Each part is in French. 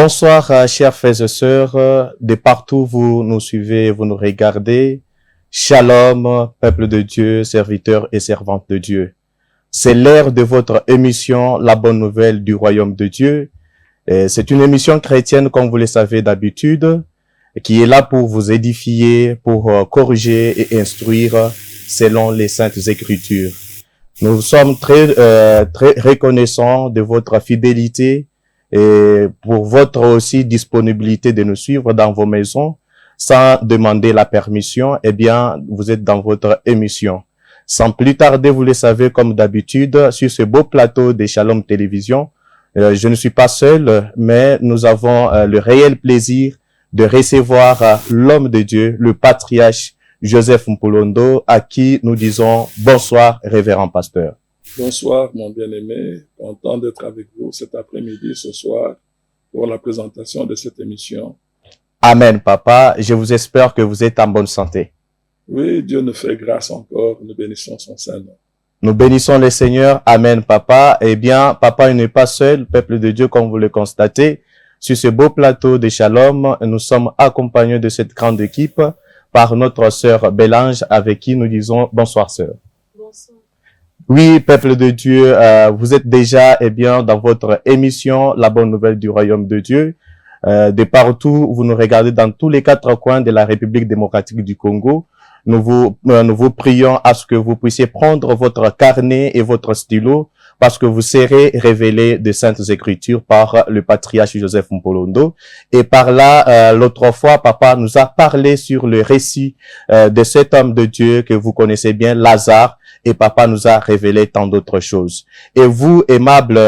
Bonsoir, chers frères et sœurs, de partout vous nous suivez, vous nous regardez. Shalom, peuple de Dieu, serviteurs et servantes de Dieu. C'est l'heure de votre émission, La Bonne Nouvelle du Royaume de Dieu. C'est une émission chrétienne, comme vous le savez d'habitude, qui est là pour vous édifier, pour corriger et instruire selon les Saintes Écritures. Nous sommes très reconnaissants de votre fidélité et pour votre aussi disponibilité de nous suivre dans vos maisons sans demander la permission. Eh bien, vous êtes dans votre émission. Sans plus tarder, vous le savez, comme d'habitude, sur ce beau plateau de Shalom Télévision, je ne suis pas seul, mais nous avons le réel plaisir de recevoir l'homme de Dieu, le patriarche Joseph Mpolondo, à qui nous disons bonsoir, révérend pasteur. Bonsoir, mon bien-aimé. Content d'être avec vous cet après-midi, ce soir, pour la présentation de cette émission. Amen, papa. Je vous espère que vous êtes en bonne santé. Oui, Dieu nous fait grâce encore. Nous bénissons son Saint-Nom. Nous bénissons le Seigneur. Amen, papa. Eh bien, papa, il n'est pas seul, peuple de Dieu, comme vous le constatez. Sur ce beau plateau de Shalom, nous sommes accompagnés de cette grande équipe par notre sœur Bélange, avec qui nous disons bonsoir, sœur. Bonsoir. Oui, peuple de Dieu, vous êtes déjà, eh bien, dans votre émission, La Bonne Nouvelle du Royaume de Dieu. De partout, vous nous regardez dans tous les quatre coins de la République démocratique du Congo. Nous vous prions à ce que vous puissiez prendre votre carnet et votre stylo parce que vous serez révélés de Saintes Écritures par le patriarche Joseph Mpolondo. Et par là, l'autre fois, papa nous a parlé sur le récit de cet homme de Dieu que vous connaissez bien, Lazare. Et papa nous a révélé tant d'autres choses. Et vous, aimables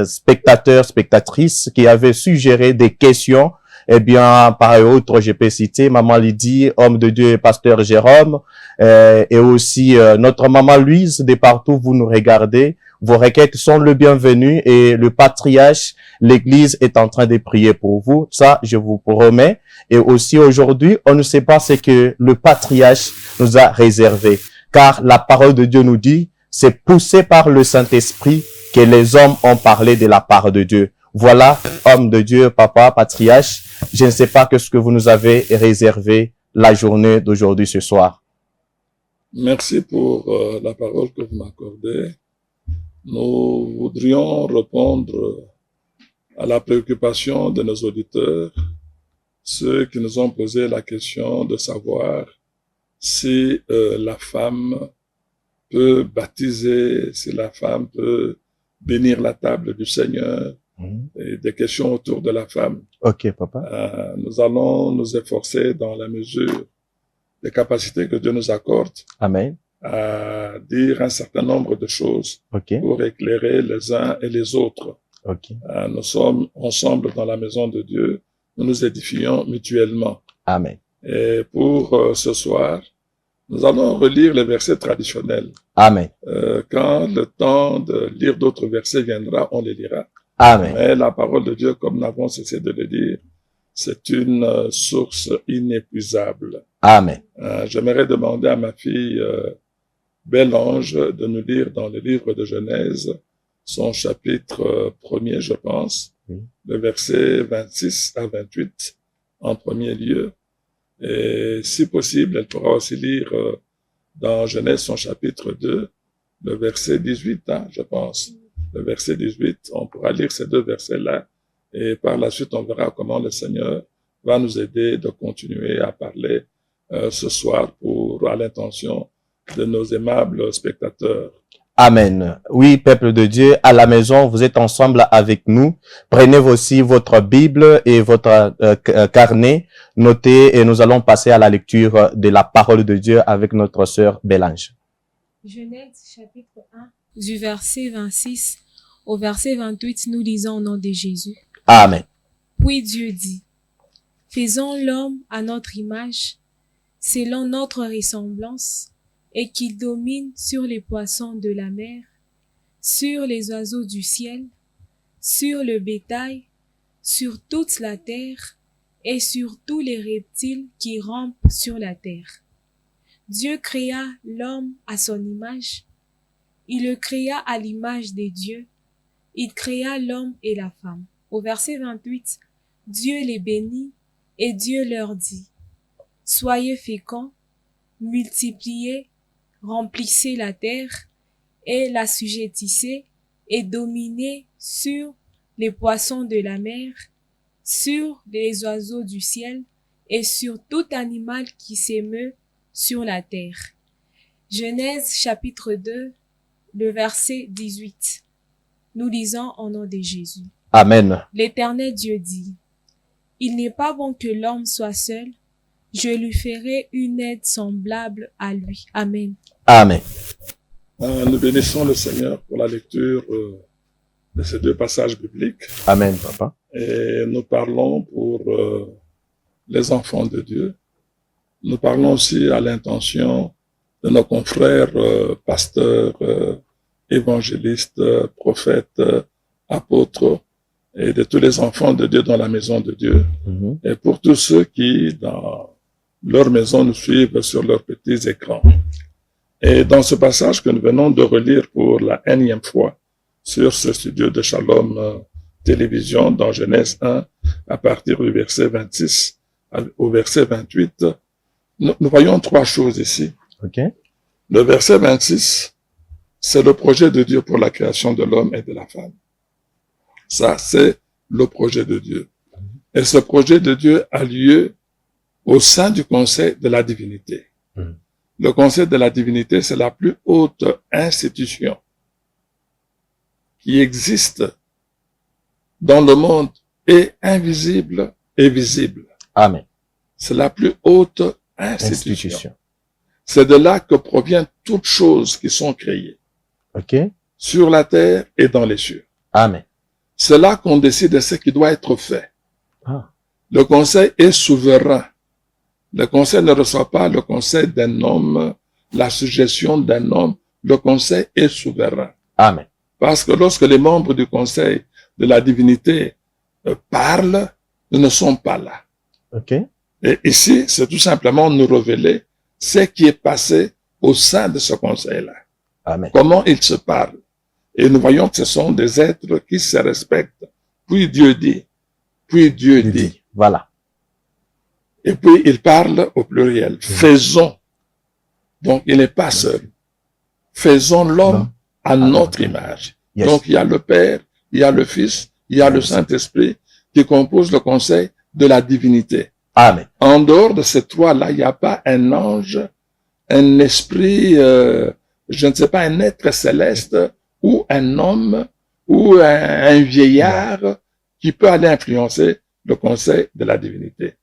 spectateurs, spectatrices, qui avez suggéré des questions, eh bien, par autres, je peux citer Maman Lydie, homme de Dieu et pasteur Jérôme, et aussi notre Maman Louise, de partout, vous nous regardez. Vos requêtes sont le bienvenu et le patriarche, l'Église est en train de prier pour vous. Ça, je vous promets. Et aussi aujourd'hui, on ne sait pas ce que le patriarche nous a réservé. Car la parole de Dieu nous dit, c'est poussé par le Saint-Esprit que les hommes ont parlé de la part de Dieu. Voilà, homme de Dieu, papa, patriarche, je ne sais pas que ce que vous nous avez réservé la journée d'aujourd'hui, ce soir. Merci pour la parole que vous m'accordez. Nous voudrions répondre à la préoccupation de nos auditeurs, ceux qui nous ont posé la question de savoir si la femme peut baptiser, si la femme peut bénir la table du Seigneur, et des questions autour de la femme. Ok, papa. Nous allons nous efforcer dans la mesure des capacités que Dieu nous accorde. Amen. À dire un certain nombre de choses pour éclairer les uns et les autres. Nous sommes ensemble dans la maison de Dieu, nous nous édifions mutuellement. Amen. Et pour ce soir, nous allons relire les versets traditionnels. Amen. Quand le temps de lire d'autres versets viendra, on les lira. Amen. Mais la parole de Dieu, comme nous n'avons cessé de le dire, c'est une source inépuisable. Amen. J'aimerais demander à ma fille Bélange de nous lire dans le livre de Genèse, son chapitre 1er, je pense, le verset 26 à 28 en premier lieu. Et si possible, elle pourra aussi lire dans Genèse son chapitre 2, le verset 18, je pense. Le verset 18, on pourra lire ces deux versets-là et par la suite, on verra comment le Seigneur va nous aider de continuer à parler ce soir à l'intention de nos aimables spectateurs. Amen. Oui, peuple de Dieu, à la maison, vous êtes ensemble avec nous. Prenez aussi votre Bible et votre carnet, notez et nous allons passer à la lecture de la parole de Dieu avec notre sœur Bélange. Genèse chapitre 1, du verset 26 au verset 28, nous lisons au nom de Jésus. Amen. Puis Dieu dit, faisons l'homme à notre image, selon notre ressemblance, et qu'il domine sur les poissons de la mer, sur les oiseaux du ciel, sur le bétail, sur toute la terre, et sur tous les reptiles qui rampent sur la terre. Dieu créa l'homme à son image. Il le créa à l'image de Dieu. Il créa l'homme et la femme. Au verset 28, Dieu les bénit et Dieu leur dit, « Soyez féconds, multipliez, remplissez la terre et l'assujettissez et dominez sur les poissons de la mer, sur les oiseaux du ciel et sur tout animal qui s'émeut sur la terre. » Genèse chapitre 2, le verset 18. Nous lisons au nom de Jésus. Amen. L'Éternel Dieu dit, « Il n'est pas bon que l'homme soit seul, je lui ferai une aide semblable à lui. » Amen. Amen. Nous bénissons le Seigneur pour la lecture de ces deux passages bibliques. Amen, papa. Et nous parlons pour les enfants de Dieu. Nous parlons aussi à l'intention de nos confrères pasteurs, évangélistes, prophètes, apôtres et de tous les enfants de Dieu dans la maison de Dieu. Et pour tous ceux qui, dans leur maison, nous suivent sur leurs petits écrans. Et dans ce passage que nous venons de relire pour la énième fois sur ce studio de Shalom Télévision dans Genèse 1, à partir du verset 26 au verset 28, nous voyons trois choses ici. Okay. Le verset 26, c'est le projet de Dieu pour la création de l'homme et de la femme. Ça, c'est le projet de Dieu. Et ce projet de Dieu a lieu au sein du conseil de la divinité. Le conseil de la divinité, c'est la plus haute institution qui existe dans le monde, et invisible et visible. Amen. C'est la plus haute institution. C'est de là que proviennent toutes choses qui sont créées. Okay. Sur la terre et dans les cieux. Amen. C'est là qu'on décide de ce qui doit être fait. Ah. Le conseil est souverain. Le conseil ne reçoit pas le conseil d'un homme, la suggestion d'un homme. Le conseil est souverain. Amen. Parce que lorsque les membres du conseil de la divinité parlent, nous ne sommes pas là. Okay. Et ici, c'est tout simplement nous révéler ce qui est passé au sein de ce conseil-là. Amen. Comment ils se parlent. Et nous voyons que ce sont des êtres qui se respectent. Puis Dieu dit. Puis Dieu dit. Voilà. Et puis il parle au pluriel. Faisons. Donc il n'est pas seul. Faisons l'homme à notre image. Yes. Donc il y a le Père, il y a le Fils, il y a le Saint-Esprit qui compose le conseil de la divinité. Amen. En dehors de ces trois-là, il n'y a pas un ange, un esprit, je ne sais pas, un être céleste ou un homme ou un vieillard qui peut aller influencer le conseil de la divinité.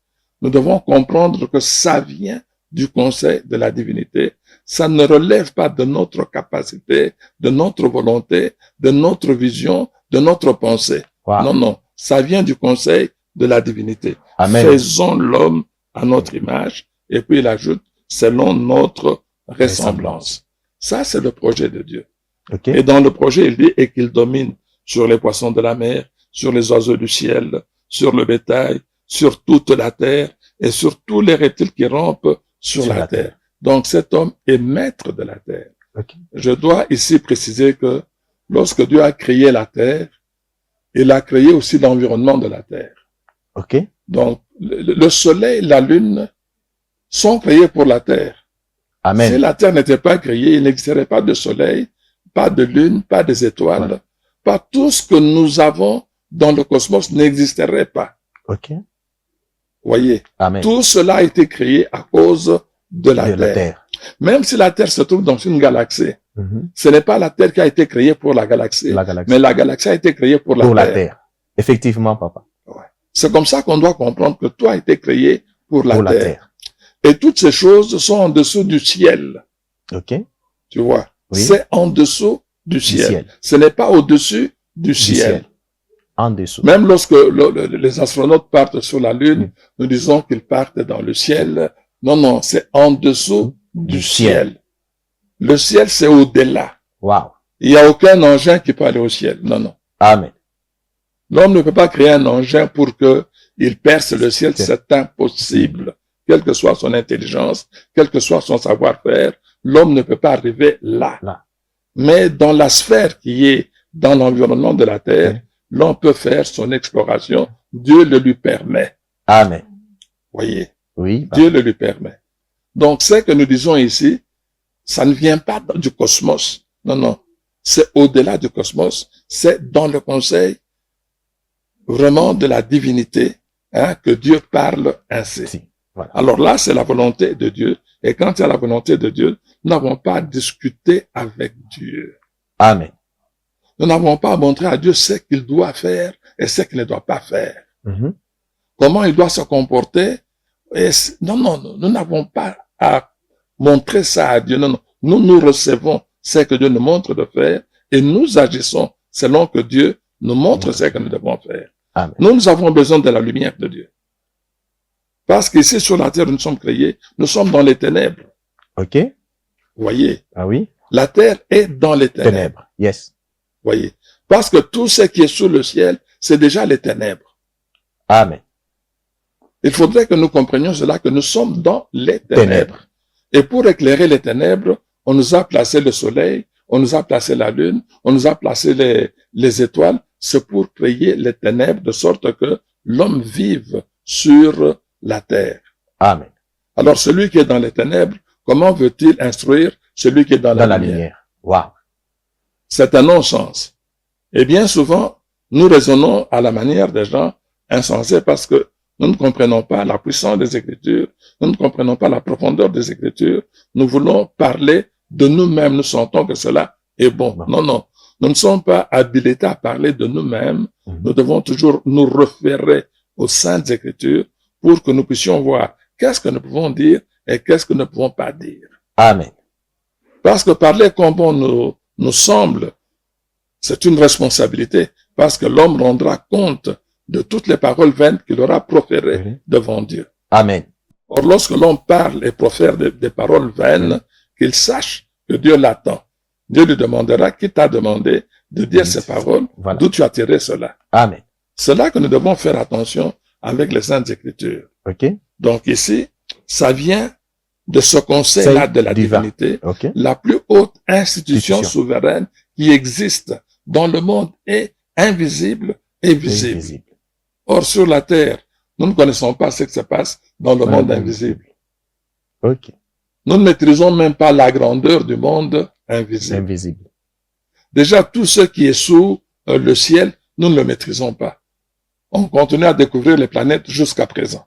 Nous devons comprendre que ça vient du conseil de la divinité. Ça ne relève pas de notre capacité, de notre volonté, de notre vision, de notre pensée. Wow. Non, non. Ça vient du conseil de la divinité. Amen. Faisons l'homme à notre image. Et puis il ajoute, selon notre ressemblance. Ça, c'est le projet de Dieu. Okay. Et dans le projet, il dit, et qu'il domine sur les poissons de la mer, sur les oiseaux du ciel, sur le bétail, sur toute la terre et sur tous les reptiles qui rampent sur la terre. Donc cet homme est maître de la terre. Okay. Je dois ici préciser que lorsque Dieu a créé la terre, il a créé aussi l'environnement de la terre. Okay. Donc le soleil, la lune sont créés pour la terre. Amen. Si la terre n'était pas créée, il n'existerait pas de soleil, pas de lune, pas des étoiles, pas tout ce que nous avons dans le cosmos n'existerait pas. Ok. Voyez, Amen. tout cela a été créé à cause de la terre. Même si la Terre se trouve dans une galaxie, ce n'est pas la Terre qui a été créée pour la galaxie, mais la galaxie a été créée pour la Terre. Effectivement, papa. Ouais. C'est comme ça qu'on doit comprendre que tout a été créé pour la terre. Et toutes ces choses sont en dessous du ciel. Ok. Tu vois, oui. C'est en dessous du ciel. Ce n'est pas au-dessus du ciel. En dessous. Même lorsque les astronautes partent sur la Lune, nous disons qu'ils partent dans le ciel. Non, non, c'est en dessous du ciel. Le ciel, c'est au-delà. Wow. Il n'y a aucun engin qui peut aller au ciel. Non, non. Amen. L'homme ne peut pas créer un engin pour que il perce le ciel. C'est impossible. Quelle que soit son intelligence, quel que soit son savoir-faire, l'homme ne peut pas arriver là. Mais dans la sphère qui est dans l'environnement de la terre, l'homme peut faire son exploration. Dieu le lui permet. Amen. Voyez, Oui. Dieu le lui permet. Donc, ce que nous disons ici, ça ne vient pas du cosmos. Non, non. C'est au-delà du cosmos. C'est dans le conseil vraiment de la divinité, hein, que Dieu parle ainsi. Si. Voilà. Alors là, c'est la volonté de Dieu. Et quand il y a la volonté de Dieu, nous n'avons pas discuté avec Dieu. Amen. Nous n'avons pas montré à Dieu ce qu'il doit faire et ce qu'il ne doit pas faire. Mhm. Comment il doit se comporter. Et non, non, non, nous n'avons pas à montrer ça à Dieu. Non, non. Nous recevons ce que Dieu nous montre de faire et nous agissons selon que Dieu nous montre ce que nous devons faire. Amen. Nous avons besoin de la lumière de Dieu. Parce qu'ici, sur la terre, nous sommes créés, nous sommes dans les ténèbres. OK. Vous voyez, Ah oui. la terre est dans les ténèbres. Ténèbres. Yes. Vous voyez, parce que tout ce qui est sous le ciel, c'est déjà les ténèbres. Amen. Il faudrait que nous comprenions cela, que nous sommes dans les ténèbres. Ténèbres. Et pour éclairer les ténèbres, on nous a placé le soleil, on nous a placé la lune, on nous a placé les étoiles. C'est pour créer les ténèbres de sorte que l'homme vive sur la terre. Amen. Alors celui qui est dans les ténèbres, comment veut-il instruire celui qui est dans la lumière? Wow. C'est un non-sens. Et bien souvent, nous raisonnons à la manière des gens insensés parce que nous ne comprenons pas la puissance des Écritures, nous ne comprenons pas la profondeur des Écritures. Nous voulons parler de nous-mêmes, nous sentons que cela est bon. Non, non. Nous ne sommes pas habilités à parler de nous-mêmes. Nous devons toujours nous référer aux Saintes Écritures pour que nous puissions voir qu'est-ce que nous pouvons dire et qu'est-ce que nous ne pouvons pas dire. Amen. Parce que parler comme bon nous semble, c'est une responsabilité, parce que l'homme rendra compte de toutes les paroles vaines qu'il aura proférées devant Dieu. Amen. Or, lorsque l'homme parle et profère des paroles vaines, qu'il sache que Dieu l'attend. Dieu lui demandera, qui t'a demandé de dire ces paroles, Voilà. d'où tu as tiré cela. Amen. C'est là que nous devons faire attention avec les Saintes Écritures. OK. Donc ici, ça vient de ce conseil-là de la divin. divinité, OK. la plus haute institution souveraine qui existe dans le monde est invisible et visible. Invisible. Or, sur la terre, nous ne connaissons pas ce qui se passe dans le monde invisible. OK. Nous ne maîtrisons même pas la grandeur du monde invisible. Invisible. Déjà, tout ce qui est sous le ciel, nous ne le maîtrisons pas. On continue à découvrir les planètes jusqu'à présent.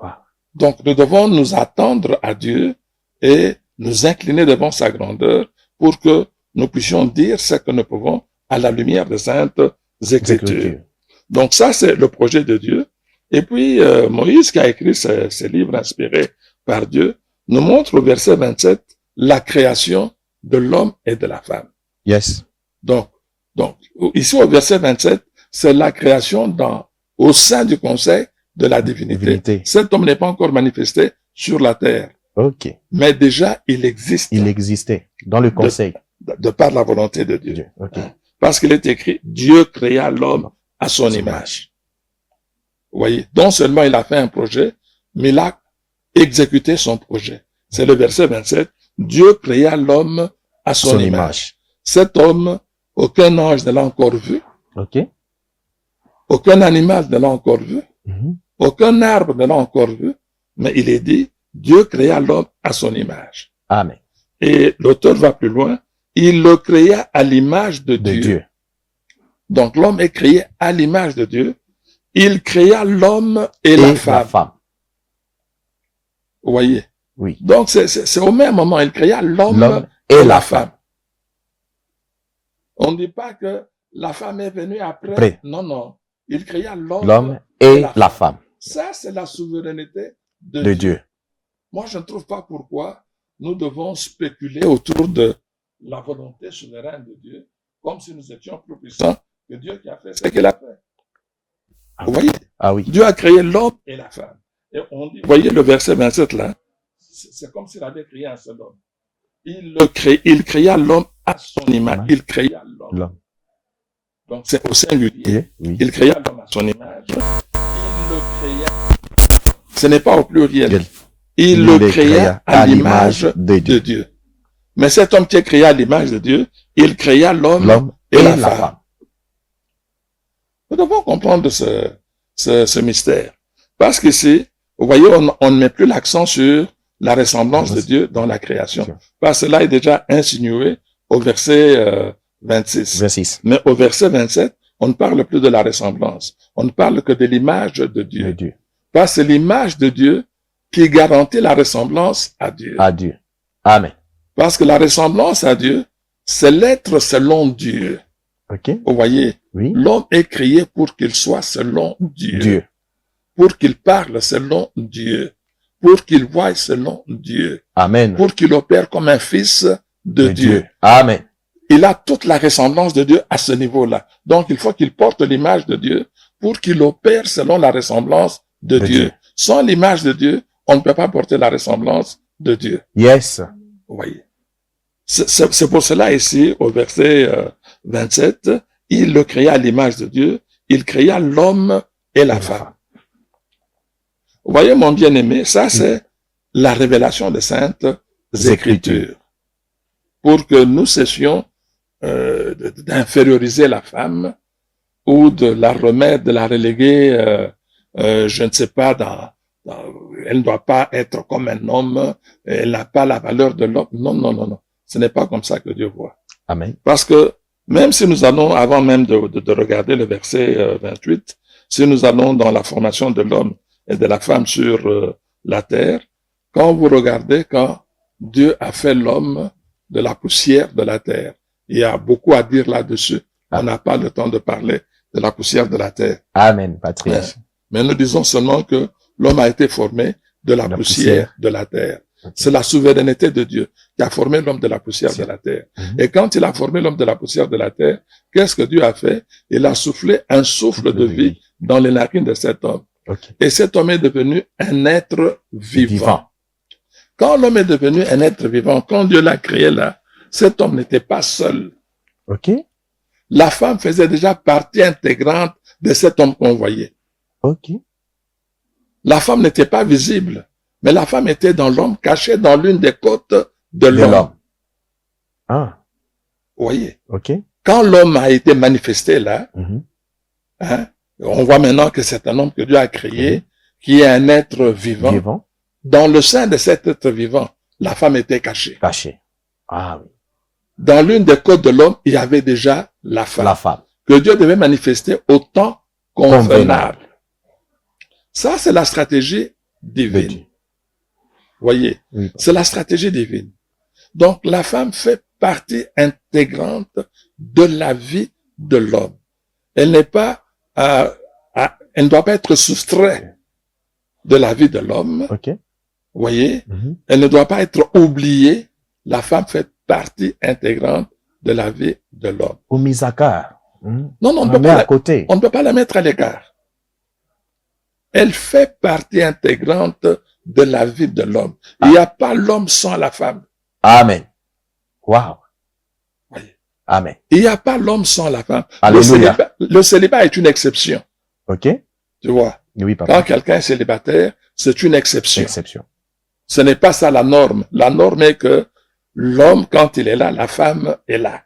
Wow. Donc, nous devons nous attendre à Dieu et nous incliner devant sa grandeur pour que nous puissions dire ce que nous pouvons à la lumière des Saintes Écritures. Donc, ça, c'est le projet de Dieu. Et puis, Moïse, qui a écrit ces livres inspirés par Dieu, nous montre au verset 27 la création de l'homme et de la femme. Yes. Donc, ici au verset 27, c'est la création au sein du conseil de la divinité. Cet homme n'est pas encore manifesté sur la terre. OK. Mais déjà, il existe. Il existait dans le conseil. De par la volonté de Dieu. Okay. Parce qu'il est écrit, Dieu créa l'homme à son image. Vous voyez, non seulement il a fait un projet, mais il a exécuté son projet. C'est le verset 27. Dieu créa l'homme à son image. Cet homme, aucun ange ne l'a encore vu. OK. Aucun animal ne l'a encore vu. Aucun arbre ne l'a encore vu. Mais il est dit, Dieu créa l'homme à son image. Amen. Et l'auteur va plus loin. Il le créa à l'image de Dieu. Donc l'homme est créé à l'image de Dieu. Il créa l'homme et la femme. Vous voyez? Oui. Donc c'est au même moment, il créa l'homme et la femme. On ne dit pas que la femme est venue après. Non, non. Il créa l'homme et la femme. Ça, c'est la souveraineté de Dieu. Moi, je ne trouve pas pourquoi nous devons spéculer autour de la volonté souveraine de Dieu, comme si nous étions plus puissants que Dieu qui a fait ce qu'il a fait. Vous voyez? Ah oui. Dieu a créé l'homme et la femme. Et on dit, voyez le verset 27 là, c'est comme s'il avait créé un seul homme. Il créa l'homme à son image. Il créa l'homme. Donc c'est au singulier. Oui. Il créa l'homme à son image. Il le créa. Ce n'est pas au pluriel. Il le créa à l'image de Dieu. Mais cet homme qui est créé à l'image de Dieu, il créa l'homme et la femme. Nous devons comprendre ce mystère. Parce qu'ici, vous voyez, on ne met plus l'accent sur la ressemblance de Dieu dans la création. Parce que cela est déjà insinué au verset 26. Mais au verset 27, on ne parle plus de la ressemblance. On ne parle que de l'image de Dieu. Parce que c'est l'image de Dieu qui garantit la ressemblance à Dieu. À Dieu. Amen. Parce que la ressemblance à Dieu, c'est l'être selon Dieu. Okay. Vous voyez, oui. L'homme est créé pour qu'il soit selon Dieu. Pour qu'il parle selon Dieu. Pour qu'il voie selon Dieu. Amen. Pour qu'il opère comme un fils de Dieu. Amen. Il a toute la ressemblance de Dieu à ce niveau-là. Donc, il faut qu'il porte l'image de Dieu pour qu'il opère selon la ressemblance de Dieu. Sans l'image de Dieu, on ne peut pas porter la ressemblance de Dieu. Yes. Vous voyez. C'est pour cela ici, au verset 27, il le créa à l'image de Dieu, il créa l'homme et la femme. Vous voyez, mon bien-aimé, ça c'est la révélation des Saintes Écritures. Pour que nous cessions d'inférioriser la femme ou de la remettre, de la reléguer, je ne sais pas, elle ne doit pas être comme un homme, elle n'a pas la valeur de l'homme. Non, non, non, non. Ce n'est pas comme ça que Dieu voit. Amen. Parce que même si nous allons, avant même de regarder le verset 28, si nous allons dans la formation de l'homme et de la femme sur la terre, quand vous regardez, quand Dieu a fait l'homme de la poussière de la terre, il y a beaucoup à dire là-dessus. On n'a pas le temps de parler de la poussière de la terre. Amen, Patrice. Mais nous disons seulement que l'homme a été formé de la poussière de la terre. C'est la souveraineté de Dieu qui a formé l'homme de la poussière de la terre. Et quand il a formé l'homme de la poussière de la terre, qu'est-ce que Dieu a fait? Il a soufflé un souffle de vie dans les narines de cet homme. Et cet homme est devenu un être vivant. Quand l'homme est devenu un être vivant, quand Dieu l'a créé là, cet homme n'était pas seul. La femme faisait déjà partie intégrante de cet homme qu'on voyait. La femme n'était pas visible. Mais la femme était dans l'homme, cachée dans l'une des côtes de l'homme. Ah. Vous voyez. Quand l'homme a été manifesté là, hein, on voit maintenant que c'est un homme que Dieu a créé, qui est un être vivant. Dans le sein de cet être vivant, la femme était cachée. Ah oui. Dans l'une des côtes de l'homme, il y avait déjà la femme. Que Dieu devait manifester au temps convenable. Ça, c'est la stratégie divine. Voyez, c'est la stratégie divine. Donc, la femme fait partie intégrante de la vie de l'homme. Elle n'est pas, elle ne doit pas être soustraite de la vie de l'homme. Voyez, elle ne doit pas être oubliée. La femme fait partie intégrante de la vie de l'homme. Ou mise à part. Non, on ne peut pas la mettre à l'écart. Elle fait partie intégrante de la vie de l'homme. Il n'y a pas l'homme sans la femme. Amen. Wow. Amen. Il n'y a pas l'homme sans la femme. Alléluia. Le célibat est une exception. Tu vois. Oui, papa. Quand quelqu'un est célibataire, c'est une exception. Ce n'est pas ça la norme. La norme est que l'homme, quand il est là, la femme est là.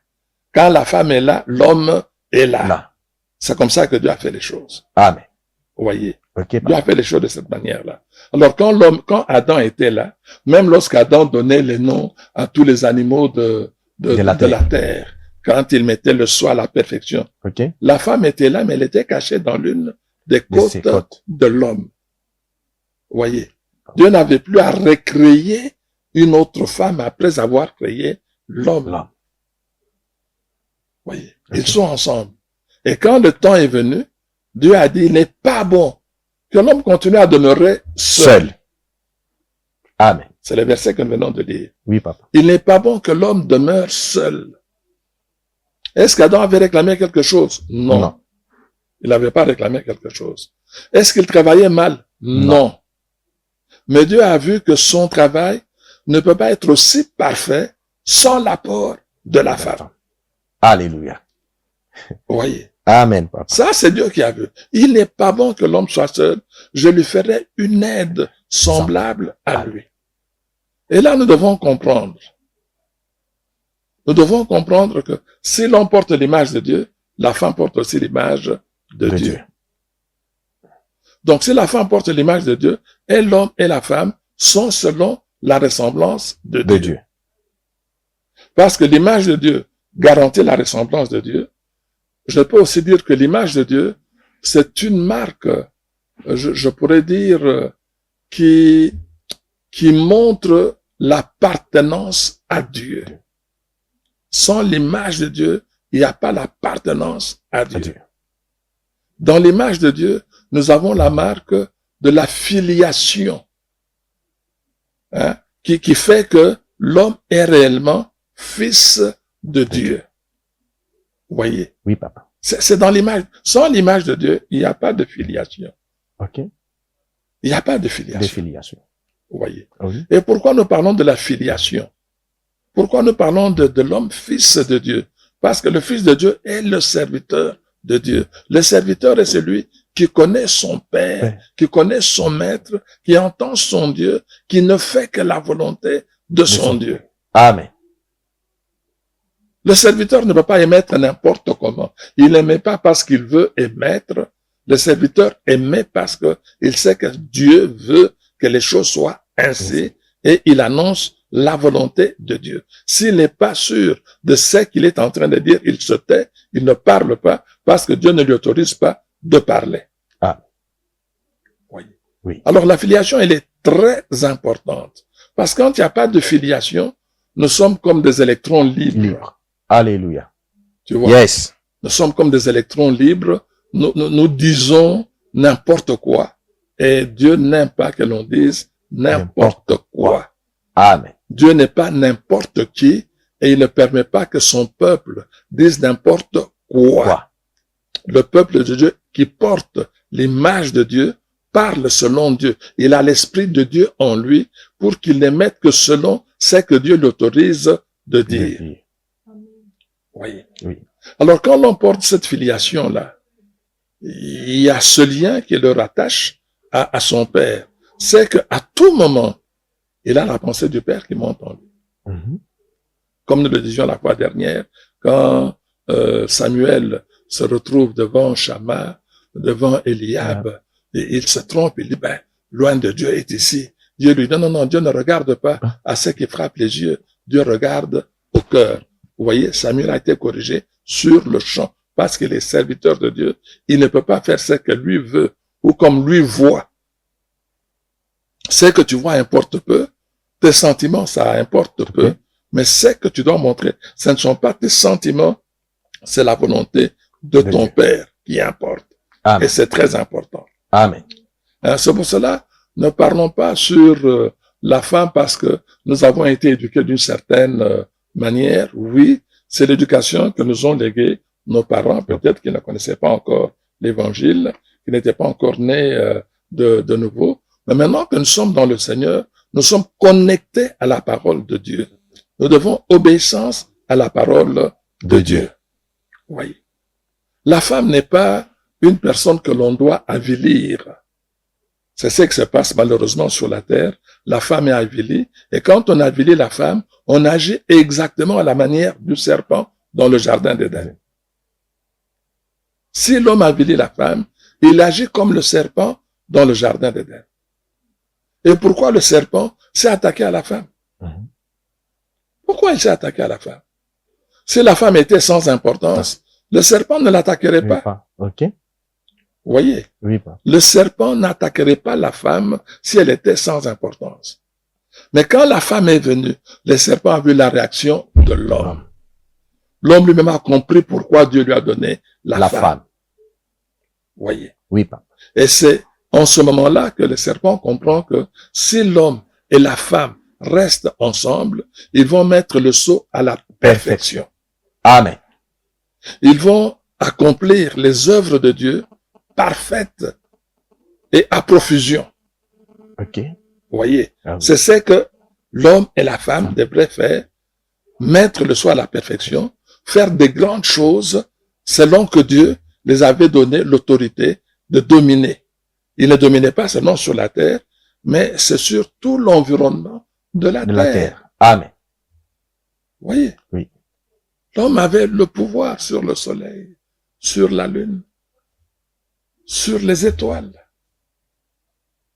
Quand la femme est là, l'homme est là. C'est comme ça que Dieu a fait les choses. Amen. Vous voyez. Dieu a fait les choses de cette manière-là. Alors, quand Adam était là, même lorsqu'Adam donnait les noms à tous les animaux de la terre, quand il mettait le soi à la perfection, la femme était là, mais elle était cachée dans l'une des côtes de l'homme. Vous voyez. Dieu n'avait plus à recréer une autre femme après avoir créé l'homme. Vous voyez. Ils sont ensemble. Et quand le temps est venu, Dieu a dit, il n'est pas bon que l'homme continue à demeurer seul. Amen. C'est le verset que nous venons de lire. Oui, papa. Il n'est pas bon que l'homme demeure seul. Est-ce qu'Adam avait réclamé quelque chose? Non. Il n'avait pas réclamé quelque chose. Est-ce qu'il travaillait mal? Non. Mais Dieu a vu que son travail ne peut pas être aussi parfait sans l'apport de la femme. Alléluia. Vous voyez. Amen, papa. Ça, c'est Dieu qui a vu. Il n'est pas bon que l'homme soit seul. Je lui ferai une aide semblable à lui. Et là, nous devons comprendre. Nous devons comprendre que si l'on porte l'image de Dieu, la femme porte aussi l'image de Dieu. Donc, si la femme porte l'image de Dieu, et l'homme et la femme sont selon la ressemblance de Dieu. Parce que l'image de Dieu garantit la ressemblance de Dieu. Je peux aussi dire que l'image de Dieu, c'est une marque, je pourrais dire, qui montre l'appartenance à Dieu. Sans l'image de Dieu, il n'y a pas l'appartenance à Dieu. Dans l'image de Dieu, nous avons la marque de la filiation, hein, qui fait que l'homme est réellement fils de Dieu. Vous voyez? Oui, papa. C'est dans l'image. Sans l'image de Dieu, il n'y a pas de filiation. Ok. Il n'y a pas de filiation. De filiation. Vous voyez? Oui. Et pourquoi nous parlons de la filiation? Pourquoi nous parlons de l'homme fils de Dieu? Parce que le fils de Dieu est le serviteur de Dieu. Le serviteur est celui qui connaît son Père, qui connaît son Maître, qui entend son Dieu, qui ne fait que la volonté de son Dieu. Amen. Le serviteur ne peut pas émettre n'importe comment. Il n'émet pas parce qu'il veut émettre. Le serviteur émet parce qu'il sait que Dieu veut que les choses soient ainsi et il annonce la volonté de Dieu. S'il n'est pas sûr de ce qu'il est en train de dire, il se tait, il ne parle pas parce que Dieu ne lui autorise pas de parler. Ah. Oui. Alors la filiation, elle est très importante. Parce que quand il n'y a pas de filiation, nous sommes comme des électrons libres. Alléluia. Tu vois? Yes. Nous sommes comme des électrons libres. Nous disons n'importe quoi. Et Dieu n'aime pas que l'on dise n'importe quoi. Amen. Dieu n'est pas n'importe qui et il ne permet pas que son peuple dise n'importe quoi. Le peuple de Dieu qui porte l'image de Dieu parle selon Dieu. Il a l'esprit de Dieu en lui pour qu'il n'émette que selon ce que Dieu l'autorise de dire. Oui. Alors quand l'on porte cette filiation-là, il y a ce lien qui le rattache à son Père. C'est qu'à tout moment, il a la pensée du Père qui monte en lui. Comme nous le disions la fois dernière, quand Samuel se retrouve devant Shama, devant Eliab, et il se trompe, il dit, loin de Dieu est ici. Dieu lui dit, non, Dieu ne regarde pas à ce qui frappe les yeux. Dieu regarde au cœur. Vous voyez, Samuel a été corrigé sur le champ parce qu'il est serviteur de Dieu. Il ne peut pas faire ce que lui veut ou comme lui voit. Ce que tu vois importe peu. Tes sentiments, ça importe peu. Mais ce que tu dois montrer, ce ne sont pas tes sentiments, c'est la volonté de ton Père qui importe. Amen. Et c'est très important. Amen. C'est pour cela, ne parlons pas sur la femme parce que nous avons été éduqués d'une certaine manière. Oui, c'est l'éducation que nous ont léguée nos parents, peut-être qu'ils ne connaissaient pas encore l'Évangile, qu'ils n'étaient pas encore nés de nouveau. Mais maintenant que nous sommes dans le Seigneur, nous sommes connectés à la parole de Dieu. Nous devons obéissance à la parole de Dieu. Oui. La femme n'est pas une personne que l'on doit avilir. C'est ce qui se passe malheureusement sur la terre. La femme est avilie. Et quand on avilit la femme, on agit exactement à la manière du serpent dans le jardin d'Éden. Si l'homme avilit la femme, il agit comme le serpent dans le jardin d'Éden. Et pourquoi le serpent s'est attaqué à la femme? Pourquoi il s'est attaqué à la femme? Si la femme était sans importance, le serpent ne l'attaquerait pas. Ok. Vous voyez? Le serpent n'attaquerait pas la femme si elle était sans importance. Mais quand la femme est venue, le serpent a vu la réaction de l'homme. L'homme lui-même a compris pourquoi Dieu lui a donné la femme. Vous voyez? Oui, papa. Et c'est en ce moment-là que le serpent comprend que si l'homme et la femme restent ensemble, ils vont mettre le saut à la perfection. Amen. Ils vont accomplir les œuvres de Dieu parfaites et à profusion. Ok. Vous voyez, c'est ce que l'homme et la femme devraient faire, mettre le saut à la perfection, faire des grandes choses selon que Dieu les avait donné l'autorité de dominer. Il ne dominait pas seulement sur la terre, mais c'est sur tout l'environnement de la terre. Amen. Vous voyez? Oui. L'homme avait le pouvoir sur le soleil, sur la lune. sur les étoiles,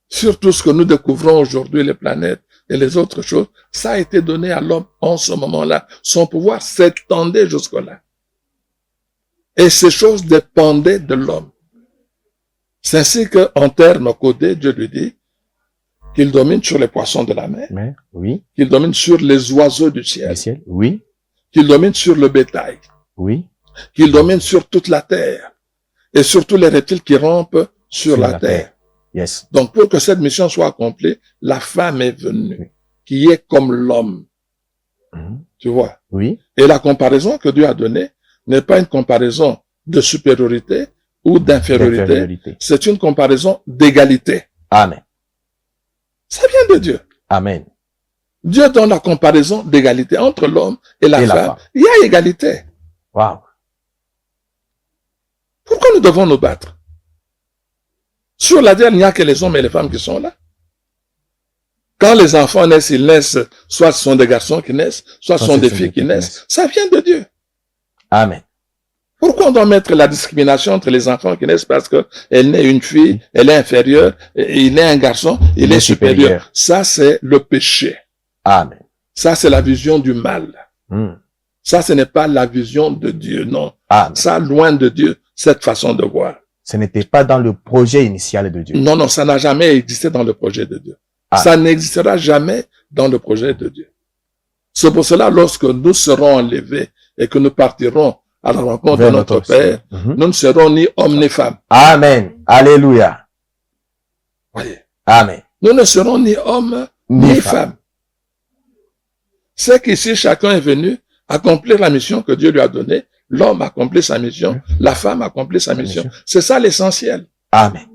sur tout ce que nous découvrons aujourd'hui, les planètes et les autres choses. Ça a été donné à l'homme en ce moment-là. Son pouvoir s'étendait jusque-là. Et ces choses dépendaient de l'homme. C'est ainsi qu'en termes codés, Dieu lui dit qu'il domine sur les poissons de la mer, oui, qu'il domine sur les oiseaux du ciel, oui, qu'il domine sur le bétail, oui, qu'il domine sur toute la terre et sur tous les reptiles qui rampent sur la terre. Yes. Donc, pour que cette mission soit accomplie, la femme est venue, qui est comme l'homme. Tu vois? Oui. Et la comparaison que Dieu a donnée n'est pas une comparaison de supériorité ou d'infériorité. C'est une comparaison d'égalité. Amen. Ça vient de Dieu. Amen. Dieu donne la comparaison d'égalité entre l'homme et la femme. Il y a égalité. Wow. Pourquoi nous devons nous battre? Sur la terre, il n'y a que les hommes et les femmes qui sont là. Quand les enfants naissent, ils naissent, soit ce sont des garçons qui naissent, soit ce sont des filles qui naissent. Ça vient de Dieu. Amen. Pourquoi on doit mettre la discrimination entre les enfants qui naissent parce que elle naît une fille, elle est inférieure, et il naît un garçon, il est supérieur. Ça, c'est le péché. Amen. Ça, c'est la vision du mal. Ça, ce n'est pas la vision de Dieu, non. Amen. Ça, loin de Dieu, cette façon de voir. Ce n'était pas dans le projet initial de Dieu. Non, non, ça n'a jamais existé dans le projet de Dieu. Amen. Ça n'existera jamais dans le projet de Dieu. C'est pour cela, lorsque nous serons enlevés et que nous partirons à la rencontre de notre Père, nous ne serons ni hommes ni femmes. Amen. Alléluia. Voyez. Amen. Nous ne serons ni hommes ni femmes. C'est qu'ici, chacun est venu accomplir la mission que Dieu lui a donnée. L'homme a accompli sa mission, la femme a accompli sa mission. C'est ça l'essentiel. Amen.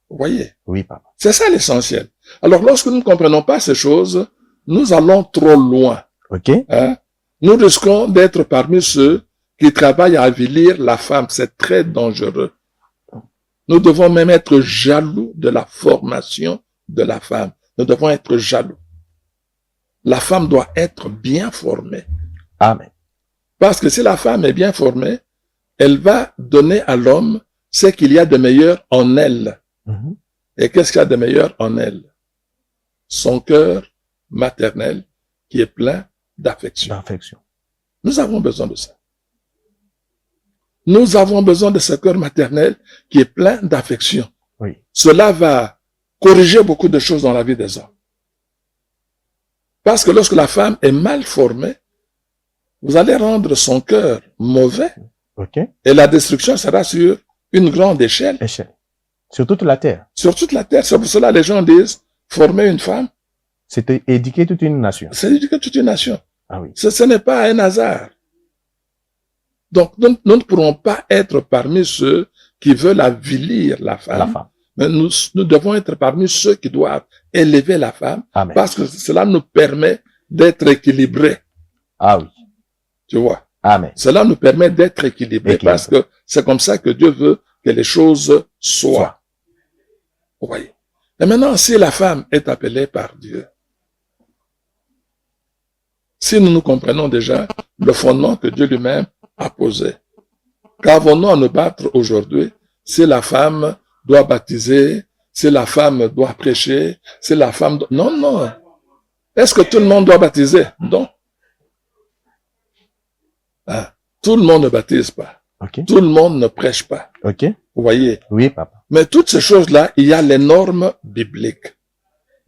Vous voyez? Oui, papa. C'est ça l'essentiel. Alors, lorsque nous ne comprenons pas ces choses, nous allons trop loin. OK. Hein? Nous risquons d'être parmi ceux qui travaillent à avilir la femme. C'est très dangereux. Nous devons même être jaloux de la formation de la femme. Nous devons être jaloux. La femme doit être bien formée. Amen. Parce que si la femme est bien formée, elle va donner à l'homme ce qu'il y a de meilleur en elle. Et qu'est-ce qu'il y a de meilleur en elle? Son cœur maternel qui est plein d'affection. Nous avons besoin de ça. Nous avons besoin de ce cœur maternel qui est plein d'affection. Oui. Cela va corriger beaucoup de choses dans la vie des hommes. Parce que lorsque la femme est mal formée, vous allez rendre son cœur mauvais. Okay. Et la destruction sera sur une grande échelle. Sur toute la terre. Sur toute la terre. C'est pour cela que les gens disent, former une femme. C'est éduquer toute une nation. C'est éduquer toute une nation. Ah oui. Ce n'est pas un hasard. Donc, nous ne pourrons pas être parmi ceux qui veulent avilir la femme. Mais nous devons être parmi ceux qui doivent élever la femme. Amen. Parce que cela nous permet d'être équilibrés. Ah oui. Tu vois? Amen. Cela nous permet d'être équilibrés parce que c'est comme ça que Dieu veut que les choses soient. Vous voyez? Et maintenant, si la femme est appelée par Dieu, si nous comprenons déjà le fondement que Dieu lui-même a posé, qu'avons-nous à nous battre aujourd'hui si la femme doit baptiser, si la femme doit prêcher, si la femme doit... Non, non. Est-ce que tout le monde doit baptiser? Non. Hein? Tout le monde ne baptise pas. Okay. Tout le monde ne prêche pas. Okay. Vous voyez? Oui, papa. Mais toutes ces choses-là, il y a les normes bibliques.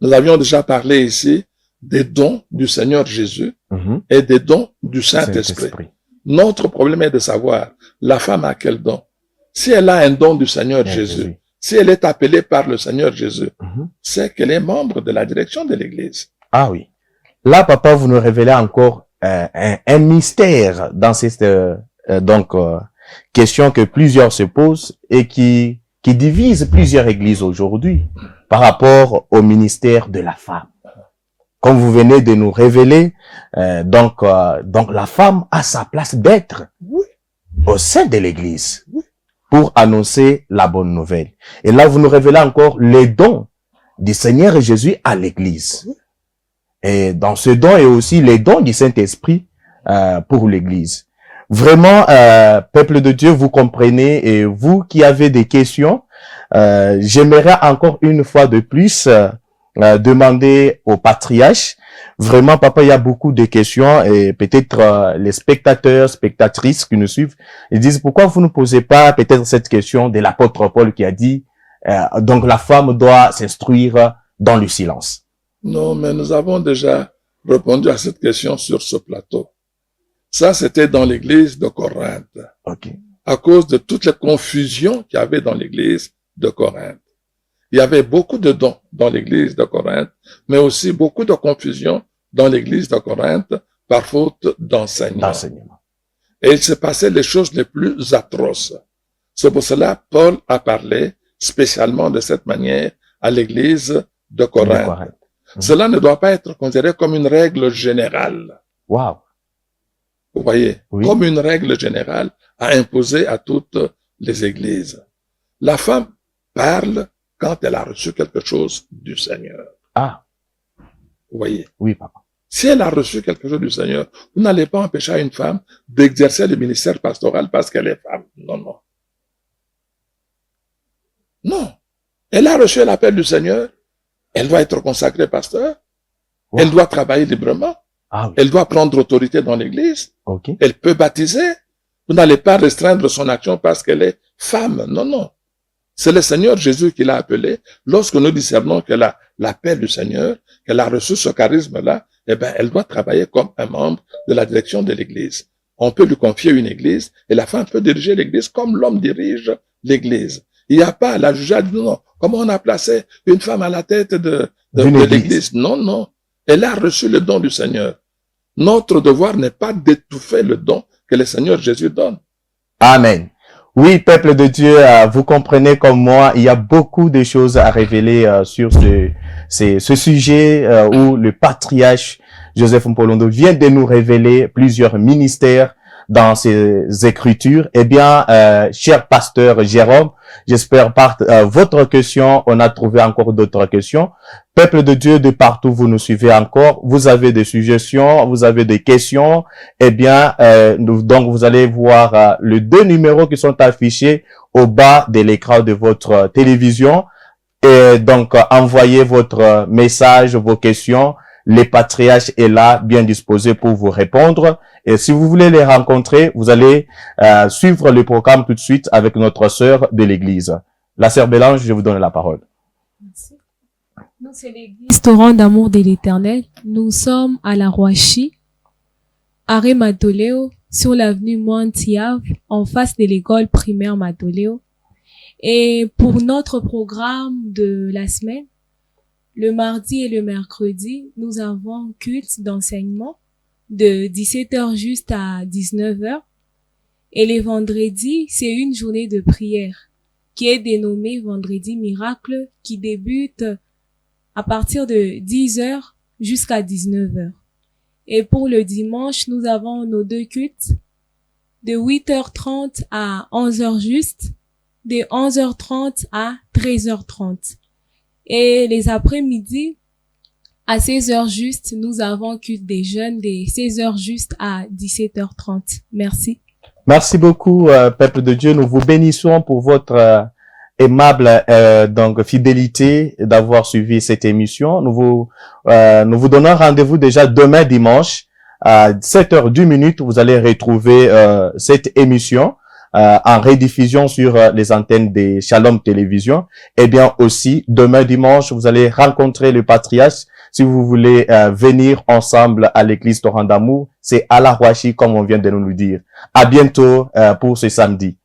Nous avions déjà parlé ici des dons du Seigneur Jésus et des dons du Saint-Esprit. Notre problème est de savoir, la femme a quel don? Si elle a un don du Seigneur Jésus, si elle est appelée par le Seigneur Jésus, c'est qu'elle est membre de la direction de l'Église. Ah oui. Là, papa, vous nous révélez encore un mystère dans cette question que plusieurs se posent et qui divise plusieurs églises aujourd'hui par rapport au ministère de la femme. Comme vous venez de nous révéler, donc la femme a sa place d'être au sein de l'église pour annoncer la bonne nouvelle. Et là, vous nous révélez encore les dons du Seigneur Jésus à l'église. Et dans ce don, et aussi les dons du Saint-Esprit pour l'église. Vraiment, peuple de Dieu, vous comprenez, et vous qui avez des questions, J'aimerais encore une fois de plus demander au patriarche. Vraiment, papa, il y a beaucoup de questions et peut-être les spectateurs, spectatrices qui nous suivent, ils disent pourquoi vous ne posez pas peut-être cette question de l'apôtre Paul qui a dit donc la femme doit s'instruire dans le silence. Non, mais nous avons déjà répondu à cette question sur ce plateau. Ça, c'était dans l'église de Corinthe. Ok. À cause de toutes les confusions qu'il y avait dans l'église de Corinthe. Il y avait beaucoup de dons dans l'église de Corinthe, mais aussi beaucoup de confusion dans l'église de Corinthe par faute d'enseignement. Et il s'est passé les choses les plus atroces. C'est pour cela Paul a parlé spécialement de cette manière à l'église de Corinthe. Cela ne doit pas être considéré comme une règle générale. Wow. Vous voyez, oui. Comme une règle générale à imposer à toutes les églises. La femme parle quand elle a reçu quelque chose du Seigneur. Ah. Vous voyez? Oui, papa. Si elle a reçu quelque chose du Seigneur, vous n'allez pas empêcher à une femme d'exercer le ministère pastoral parce qu'elle est femme. Non, non. Non. Elle a reçu l'appel du Seigneur. Elle doit être consacrée pasteur. Wow. Elle doit travailler librement. Ah, oui. Elle doit prendre autorité dans l'église. Okay. Elle peut baptiser. Vous n'allez pas restreindre son action parce qu'elle est femme. Non, non. C'est le Seigneur Jésus qui l'a appelée. Lorsque nous discernons qu'elle a l'appel du Seigneur, qu'elle a reçu ce charisme-là, eh ben, elle doit travailler comme un membre de la direction de l'église. On peut lui confier une église et la femme peut diriger l'église comme l'homme dirige l'église. Il n'y a pas à la juger, non, comment on a placé une femme à la tête de l'église? Non, non. Elle a reçu le don du Seigneur. Notre devoir n'est pas d'étouffer le don que le Seigneur Jésus donne. Amen. Oui, peuple de Dieu, vous comprenez comme moi, il y a beaucoup de choses à révéler sur ce sujet où le patriarche Joseph Mpolondo vient de nous révéler plusieurs ministères dans ses écritures. Eh bien, cher pasteur Jérôme, j'espère par votre question, on a trouvé encore d'autres questions. Peuple de Dieu, de partout, vous nous suivez encore. Vous avez des suggestions, vous avez des questions. Eh bien, donc vous allez voir les deux numéros qui sont affichés au bas de l'écran de votre télévision. Et donc, envoyez votre message, vos questions. Le patriarche est là, bien disposé pour vous répondre. Et si vous voulez les rencontrer, vous allez suivre le programme tout de suite avec notre sœur de l'église. La sœur Bélange, je vous donne la parole. Merci. Nous, c'est l'église Torrent d'amour de l'Éternel. Nous sommes à la Rouachi, arrêt Matoleo, sur l'avenue Montillave, en face de l'école primaire Matoleo. Et pour notre programme de la semaine, le mardi et le mercredi, nous avons culte d'enseignement de 17h juste à 19h. Et les vendredis, c'est une journée de prière qui est dénommée Vendredi Miracle, qui débute à partir de 10h jusqu'à 19h. Et pour le dimanche, nous avons nos deux cultes de 8h30 à 11h juste, de 11h30 à 13h30. Et les après-midi, à 16h juste, nous avons culte des jeunes de 16h juste à 17h30. Merci. Merci beaucoup, peuple de Dieu. Nous vous bénissons pour votre aimable donc fidélité d'avoir suivi cette émission. Nous vous donnons rendez-vous déjà demain dimanche à 7h02. Vous allez retrouver cette émission en rediffusion sur les antennes des Shalom Télévision. Et bien aussi, demain dimanche, vous allez rencontrer le patriarche. Si vous voulez venir ensemble à l'église Torrent d'amour, c'est à la Rouachi, comme on vient de nous le dire. À bientôt pour ce samedi.